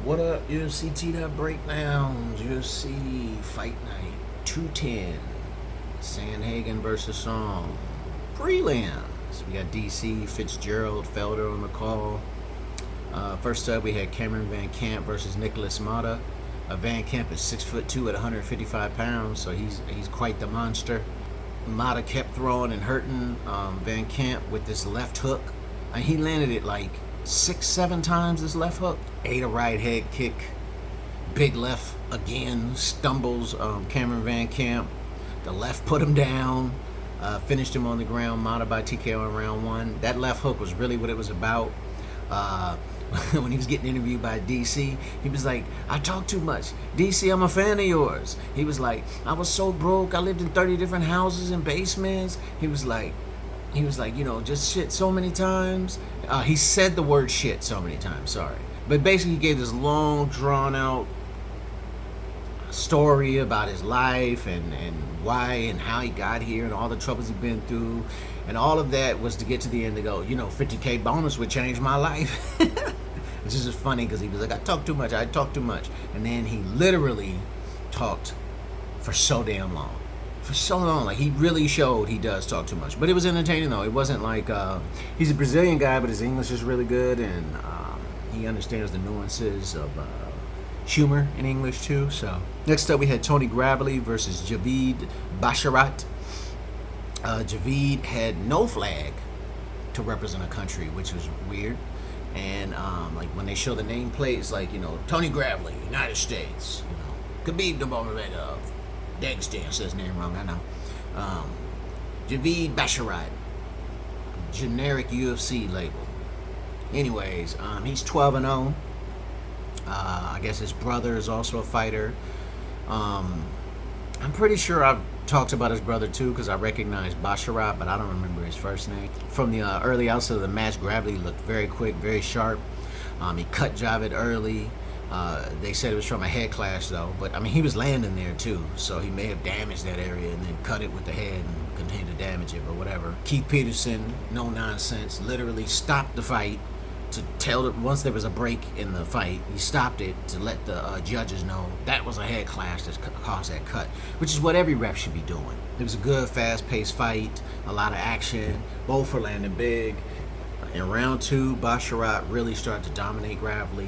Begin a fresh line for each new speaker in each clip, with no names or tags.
What up, UFC T-Dub Breakdowns, UFC Fight Night 210, Sandhagen versus Song, Prelims. We got DC, Fitzgerald, Felder on the call. First up, we had Cameron Van Camp versus Nicholas Mata. Van Camp is 6'2" at 155 pounds, so he's quite the monster. Mata kept throwing and hurting Van Camp with this left hook. And he landed it like 6-7 times, this left hook. Ate a right head kick. Big left again. Stumbles Cameron Van Camp. The left put him down. Finished him on the ground. Mata by TKO in round one. That left hook was really what it was about. When he was getting interviewed by DC, he was like, I talk too much. DC, I'm a fan of yours. He was like, I was so broke. I lived in 30 different houses and basements. He was like, just shit so many times. He said the word shit so many times, sorry. But basically he gave this long, drawn out story about his life and why and how he got here and all the troubles he'd been through. And all of that was to get to the end to go, $50K bonus would change my life. Which is just funny because he was like, I talk too much. And then he literally talked for so damn long. For so long. Like, he really showed he does talk too much. But it was entertaining, though. It wasn't like, he's a Brazilian guy, but his English is really good. And he understands the nuances of humor in English, too. So, next up, we had Tony Gravely versus Javid Basharat. Javid had no flag to represent a country, which was weird. And like when they show the nameplates, like Tony Gravely, United States, Khabib Nurmagomedov, Dagestan says his name wrong, I know. Javid Basharat, generic UFC label. Anyways, he's 12-0. I guess his brother is also a fighter. I'm pretty sure I've talked about his brother too because I recognize Basharat, but I don't remember his first name. From the early outset of the match, Gravely looked very quick, very sharp. He cut Javid early. They said it was from a head clash though, but I mean he was landing there too, so he may have damaged that area and then cut it with the head and continued to damage it or whatever. Keith Peterson, no nonsense, literally stopped the fight to tell that once there was a break in the fight, he stopped it to let the judges know that was a head clash that caused that cut, which is what every ref should be doing. It was a good, fast-paced fight, a lot of action, both were landing big. In round two, Basharat really started to dominate Gravely,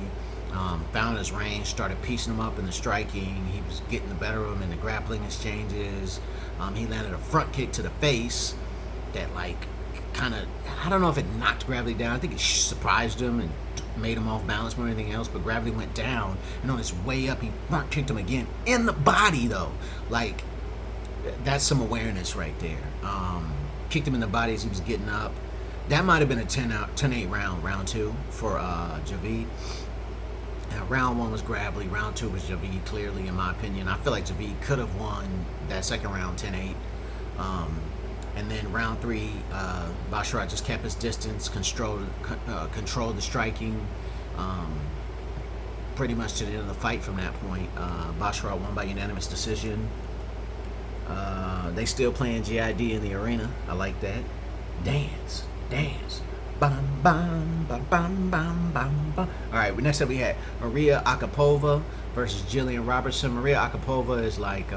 found his range, started piecing him up in the striking. He was getting the better of him in the grappling exchanges. He landed a front kick to the face that I don't know if it knocked Gravely down. I think it surprised him and made him off balance more than anything else, but Gravely went down, and on his way up, he front kicked him again in the body, though. Like, that's some awareness right there. Kicked him in the body as he was getting up. That might have been a 10-8 round two for Javid. Round one was Gravely, round two was Javid, clearly, in my opinion. I feel like Javid could have won that second round 10-8. And then round three, Basharat just kept his distance, controlled the striking, pretty much to the end of the fight from that point. Basharat won by unanimous decision. They still playing GID in the arena. I like that. Dance. Bam, bam, bam, bam, bam, bam, bam. All right, next up we had Maria Akapova versus Jillian Robertson. Maria Akapova is like,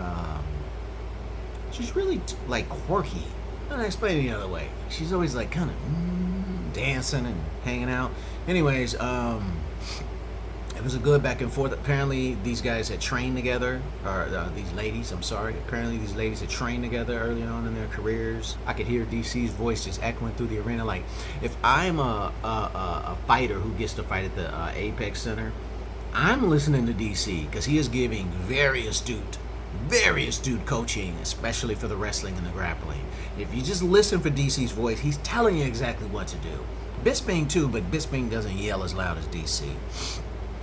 she's really like quirky. I don't explain it any other way. She's always like kind of dancing and hanging out. Anyways, it was a good back and forth. Apparently, these guys had trained together, or these ladies, I'm sorry. Apparently, these ladies had trained together early on in their careers. I could hear DC's voice just echoing through the arena. Like, if I'm a fighter who gets to fight at the Apex Center, I'm listening to DC because he is giving very astute coaching, especially for the wrestling and the grappling. If you just listen for DC's voice, he's telling you exactly what to do. Bisping too, but Bisping doesn't yell as loud as DC.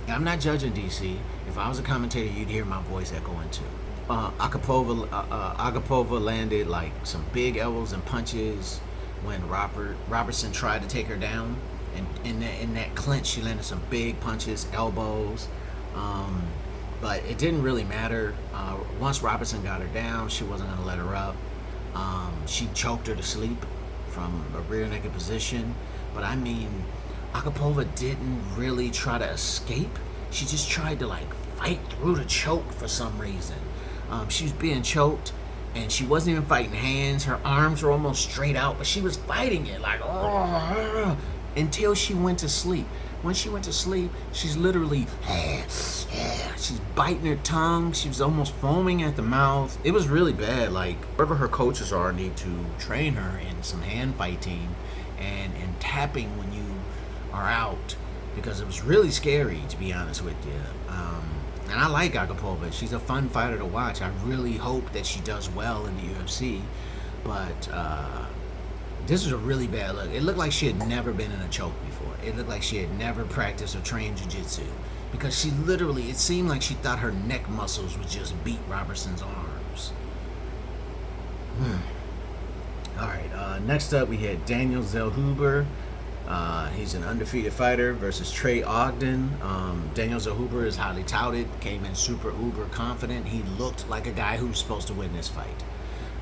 And I'm not judging DC. If I was a commentator, you'd hear my voice echoing too. Agapova landed like some big elbows and punches when Robertson tried to take her down. And in that clinch, she landed some big punches, elbows. But it didn't really matter. Once Robertson got her down, she wasn't going to let her up. She choked her to sleep from a rear naked position. But I mean, Akapova didn't really try to escape. she just tried to like fight through the choke for some reason. She was being choked, and she wasn't even fighting hands. Her arms were almost straight out, but she was fighting it like until she went to sleep. When she went to sleep, she's literally she's biting her tongue. She was almost foaming at the mouth. It was really bad. Like, wherever her coaches are need to train her in some hand fighting and tapping when you are out, because it was really scary, to be honest with you. And I like Agapova. She's a fun fighter to watch. I really hope that she does well in the UFC. But this was a really bad look. It looked like she had never been in a choke before. It looked like she had never practiced or trained jiu-jitsu, because she literally, it seemed like she thought her neck muscles would just beat Robertson's arms. All right, next up we had Daniel Zellhuber. He's an undefeated fighter versus Trey Ogden. Daniel Zellhuber is highly touted, came in super uber confident. He looked like a guy who's supposed to win this fight.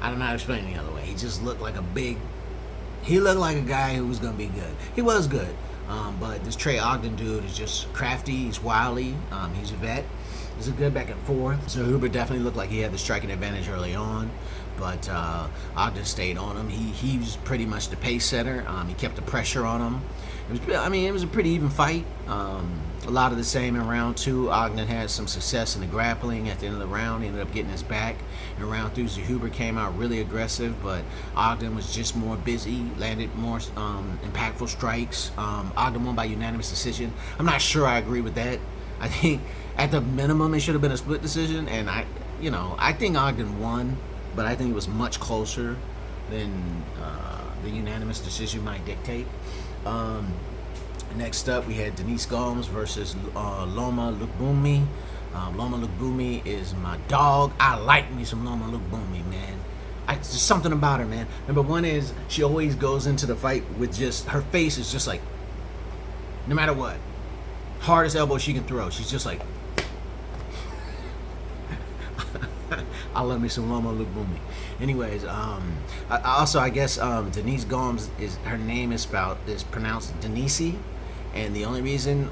I don't know how to explain it the other way. He just looked like he looked like a guy who was going to be good. He was good. But this Trey Ogden dude is just crafty. He's wily. He's a vet. He's a good back and forth. So Huber definitely looked like he had the striking advantage early on, but Ogden stayed on him. He was pretty much the pace setter. He kept the pressure on him. It was a pretty even fight. A lot of the same in round two. Ogden had some success in the grappling at the end of the round. He ended up getting his back. In round three, Huber came out really aggressive, but Ogden was just more busy, landed more impactful strikes. Ogden won by unanimous decision. I'm not sure I agree with that. I think at the minimum it should have been a split decision, and I think Ogden won, but I think it was much closer than the unanimous decision might dictate. Next up, we had Denise Gomes versus Loma Lukbumi. Loma Lukbumi is my dog. I like me some Loma Lukbumi, man. It's just something about her, man. Number one is she always goes into the fight with just, her face is just like, no matter what, hardest elbow she can throw, she's just like, I love me some Loma Lukbumi. Anyways, I guess Denise Gomes, her name is pronounced Denise, and the only reason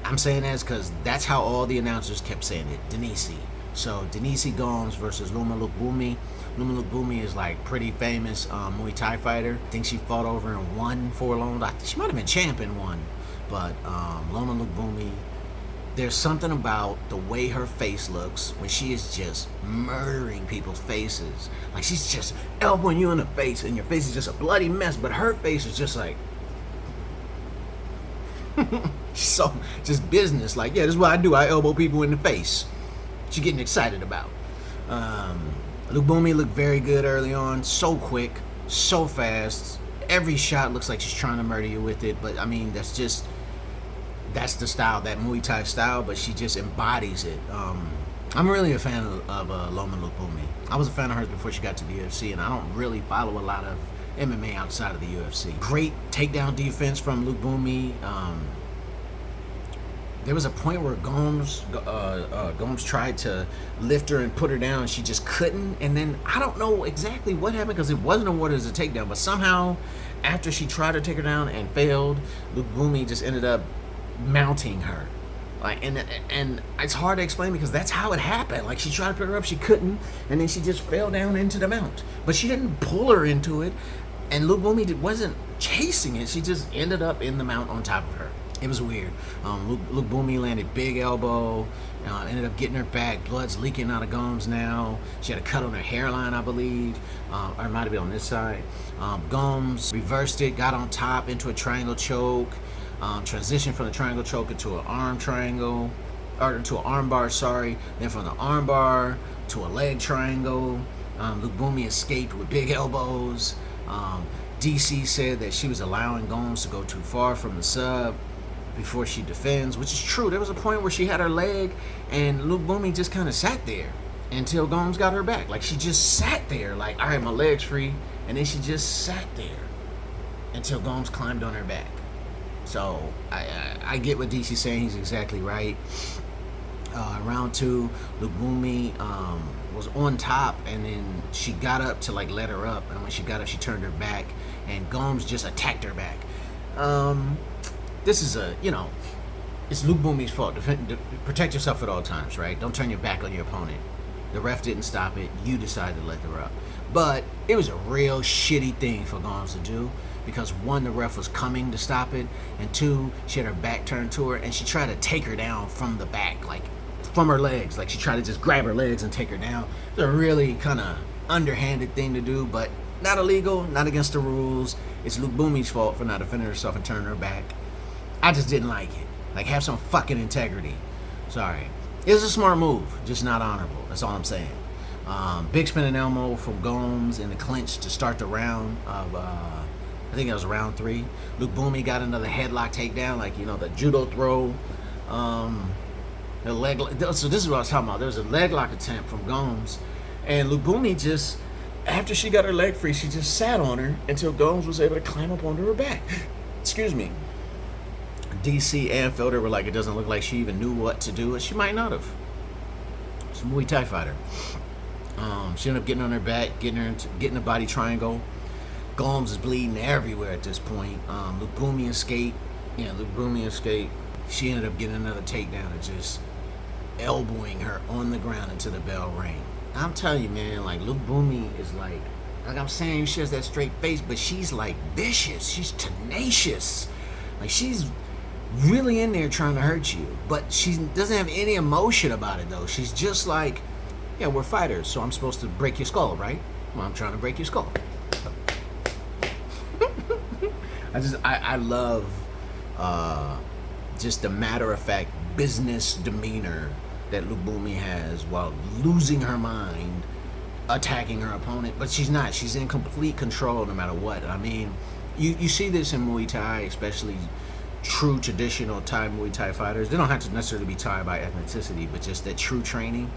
I'm saying that is because that's how all the announcers kept saying it, Denise. So Denise Gomes versus Loma Lukbumi. Loma Lukbumi is like pretty famous Muay Thai fighter. I think she fought over and won for a long time. She might have been champ and won, but Loma Lukbumi, there's something about the way her face looks when she is just murdering people's faces. Like, she's just elbowing you in the face, and your face is just a bloody mess, but her face is just like, so just business. Like, yeah, this is what I do. I elbow people in the face. What you getting excited about? Lukbumi looked very good early on. So quick, so fast. Every shot looks like she's trying to murder you with it. But I mean, that's the style, that Muay Thai style. But she just embodies it. I'm really a fan of Loma Lukbumi. I was a fan of hers before she got to the UFC, and I don't really follow a lot of MMA outside of the UFC. Great takedown defense from Lukbumi. There was a point where Gomes tried to lift her and put her down, and she just couldn't. And then I don't know exactly what happened, because it wasn't awarded as a takedown. But somehow, after she tried to take her down and failed, Lukbumi just ended up mounting her. Like, and it's hard to explain, because that's how it happened. Like, she tried to pick her up, she couldn't, and then she just fell down into the mount. But she didn't pull her into it, and Lukbumi wasn't chasing it. She just ended up in the mount on top of her. It was weird. Lukbumi landed big elbow, ended up getting her back. Blood's leaking out of Gomes now. She had a cut on her hairline, I believe, or it might have been on this side. Gomes reversed it, got on top into a triangle choke, transitioned from the triangle choke into an arm triangle, or into an arm bar, sorry. Then from the arm bar to a leg triangle. Lukbumi escaped with big elbows. DC said that she was allowing Gomes to go too far from the sub before she defends, which is true. There was a point where she had her leg, and Lukbumi just kind of sat there until Gomes got her back. Like, she just sat there, like, all right, my leg's free, and then she just sat there until Gomes climbed on her back. So I get what DC's saying. He's exactly right. Round two, Lukbumi was on top, and then she got up to like let her up, and when she got up, she turned her back, and Gomes just attacked her back. This is it's Luke Boomy's fault. Protect yourself at all times, right? Don't turn your back on your opponent. The ref didn't stop it. You decided to let the ref. But it was a real shitty thing for Gomes to do because one, the ref was coming to stop it, and two, she had her back turned to her, and she tried to take her down from the back, like from her legs. Like she tried to just grab her legs and take her down. It's a really kind of underhanded thing to do, but not illegal, not against the rules. It's Luke Boomy's fault for not defending herself and turning her back. I just didn't like it. Like, have some fucking integrity. Sorry. It was a smart move, just not honorable. That's all I'm saying. Big spinning elbow from Gomes in the clinch to start the round of, I think it was round 3. Luke Boomy got another headlock takedown, like, you know, the judo throw. The leg. So this is what I was talking about. There was a leg lock attempt from Gomes, and Luke Boomy just, after she got her leg free, she just sat on her until Gomes was able to climb up onto her back. Excuse me. DC and Felder were like, it doesn't look like she even knew what to do, and she might not have. She's a Muay Thai fighter. She ended up getting on her back, getting the body triangle. Gomes is bleeding everywhere at this point. Luke Boomy escaped. She ended up getting another takedown and just elbowing her on the ground into the bell ring. I'm telling you, man, like, Luke Boomy is like I'm saying, she has that straight face, but she's like vicious. She's tenacious. Like, she's really in there trying to hurt you, but she doesn't have any emotion about it, though. She's just like, yeah, we're fighters, so I'm supposed to break your skull, right? Well, I'm trying to break your skull. I love just the matter-of-fact business demeanor that Luke Boomy has while losing her mind, attacking her opponent, but she's not. She's in complete control no matter what. I mean, you see this in Muay Thai, especially true traditional Thai Muay Thai fighters. They don't have to necessarily be Thai by ethnicity, but just that true training.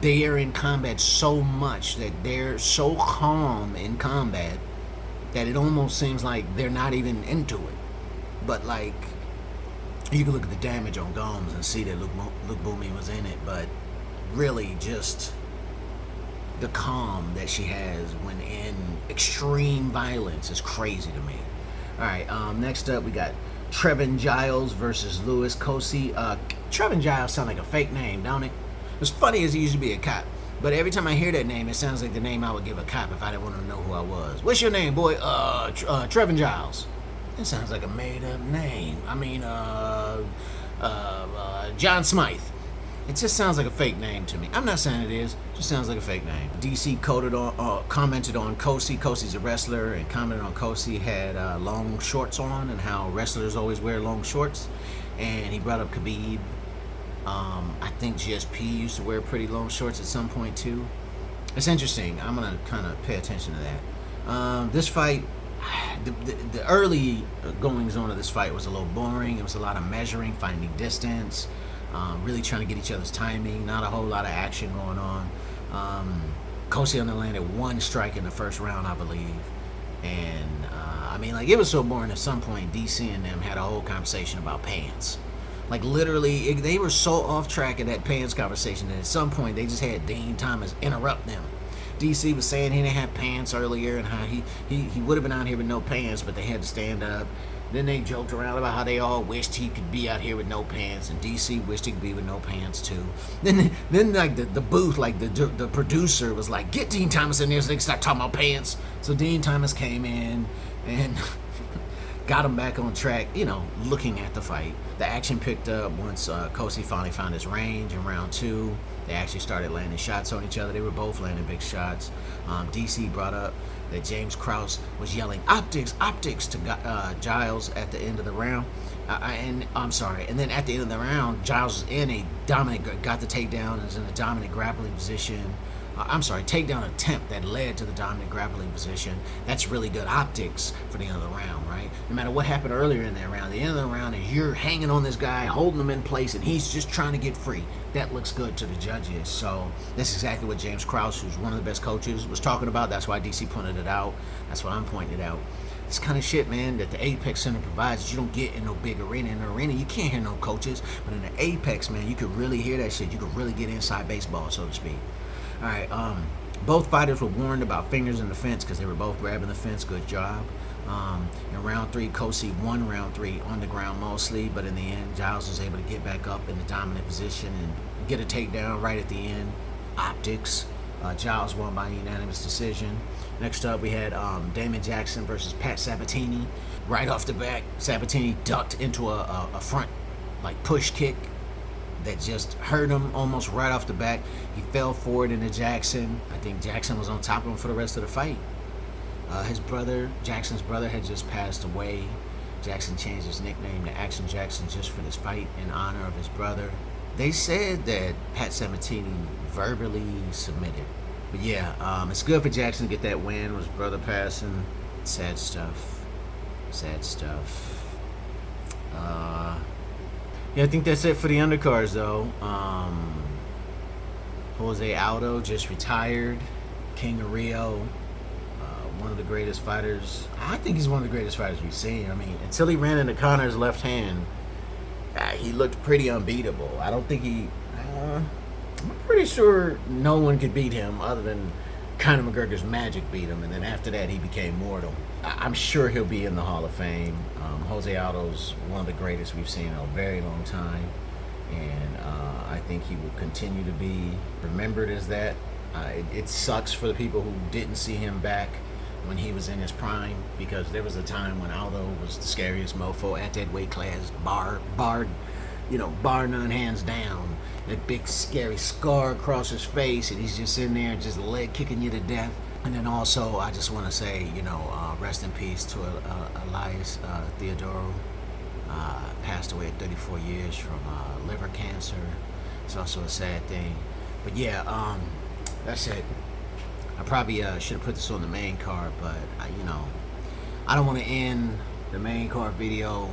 They are in combat so much that they're so calm in combat that it almost seems like they're not even into it. But, like, you can look at the damage on Gomes and see that Luke Boomy was in it, but really just the calm that she has when in extreme violence is crazy to me. All right, next up we got Trevin Giles versus Louis Cosi. Trevin Giles sounds like a fake name, don't it? As funny as he used to be a cop, but every time I hear that name, it sounds like the name I would give a cop if I didn't want to know who I was. What's your name, boy? Trevin Giles. That sounds like a made-up name. I mean, John Smythe. It just sounds like a fake name to me. I'm not saying it is. It just sounds like a fake name. DC commented on Cosi. Cosi's a wrestler, and commented on Cosi had long shorts on and how wrestlers always wear long shorts. And he brought up Khabib. I think GSP used to wear pretty long shorts at some point too. It's interesting. I'm going to kind of pay attention to that. This fight, the early goings on of this fight was a little boring. It was a lot of measuring, finding distance, really trying to get each other's timing. Not a whole lot of action going on. Cosi only landed one strike in the first round, I believe. And, I mean, like, it was so boring at some point, DC and them had a whole conversation about pants. Like, literally, they were so off track in that pants conversation that at some point they just had Dean Thomas interrupt them. DC was saying he didn't have pants earlier and how he would have been out here with no pants, but they had to stand up. Then they joked around about how they all wished he could be out here with no pants, and DC wished he could be with no pants too. Then like the booth, like the producer was like, get Dean Thomas in there so they can start talking about pants. So Dean Thomas came in and got him back on track, you know, looking at the fight. The action picked up once Cosi finally found his range in round 2. They actually started landing shots on each other. They were both landing big shots. DC brought up that James Krause was yelling optics, optics to Giles at the end of the round. And then at the end of the round, Giles was in a dominant, got the takedown and was in a dominant grappling position. Takedown attempt that led to the dominant grappling position. That's really good optics for the end of the round, right? No matter what happened earlier in that round, the end of the round is you're hanging on this guy, holding him in place, and he's just trying to get free. That looks good to the judges. So that's exactly what James Krause, who's one of the best coaches, was talking about. That's why DC pointed it out. That's why I'm pointing it out. It's kind of shit, man, that the Apex Center provides. You don't get in no big arena. In the arena, you can't hear no coaches. But in the Apex, man, you could really hear that shit. You could really get inside baseball, so to speak. All right, both fighters were warned about fingers in the fence because they were both grabbing the fence. Good job. In round three, Kosi won round three on the ground mostly, but in the end, Giles was able to get back up in the dominant position and get a takedown right at the end. Optics. Giles won by unanimous decision. Next up, we had Damon Jackson versus Pat Sabatini. Right off the back, Sabatini ducked into a front like push kick that just hurt him almost right off the back. He fell forward into Jackson. I think Jackson was on top of him for the rest of the fight. His brother, Jackson's brother, had just passed away. Jackson changed his nickname to Action Jackson just for this fight in honor of his brother. They said that Pat Sabatini verbally submitted. But yeah, it's good for Jackson to get that win with his brother passing. Sad stuff. Sad stuff. Yeah, I think that's it for the undercards, though. Jose Aldo just retired. King of Rio. One of the greatest fighters. I think he's one of the greatest fighters we've seen. I mean, until he ran into Connor's left hand, he looked pretty unbeatable. I don't think I'm pretty sure no one could beat him other than Conor McGregor's magic beat him, and then after that he became mortal. I'm sure he'll be in the Hall of Fame. Jose Aldo's one of the greatest we've seen in a very long time, and I think he will continue to be remembered as that. It sucks for the people who didn't see him back when he was in his prime, because there was a time when Aldo was the scariest mofo at that weight class, bar none, hands down. That big scary scar across his face, and he's just in there just leg kicking you to death. And then also, I just want to say, rest in peace to Elias Theodoro. Passed away at 34 years from liver cancer. It's also a sad thing. But yeah, that's it. I probably should have put this on the main card, but I don't want to end the main card video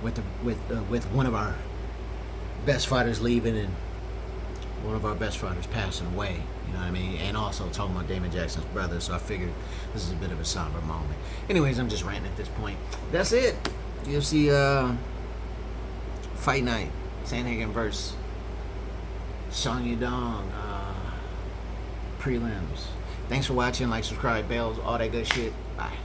with one of our best fighters leaving and one of our best fighters passing away. You know what I mean? And also talking about Damon Jackson's brother, so I figured this is a bit of a somber moment. Anyways, I'm just ranting at this point. That's it. UFC Fight Night. Sandhagen versus Song Yudong. Prelims. Thanks for watching. Like, subscribe, bells, all that good shit. Bye.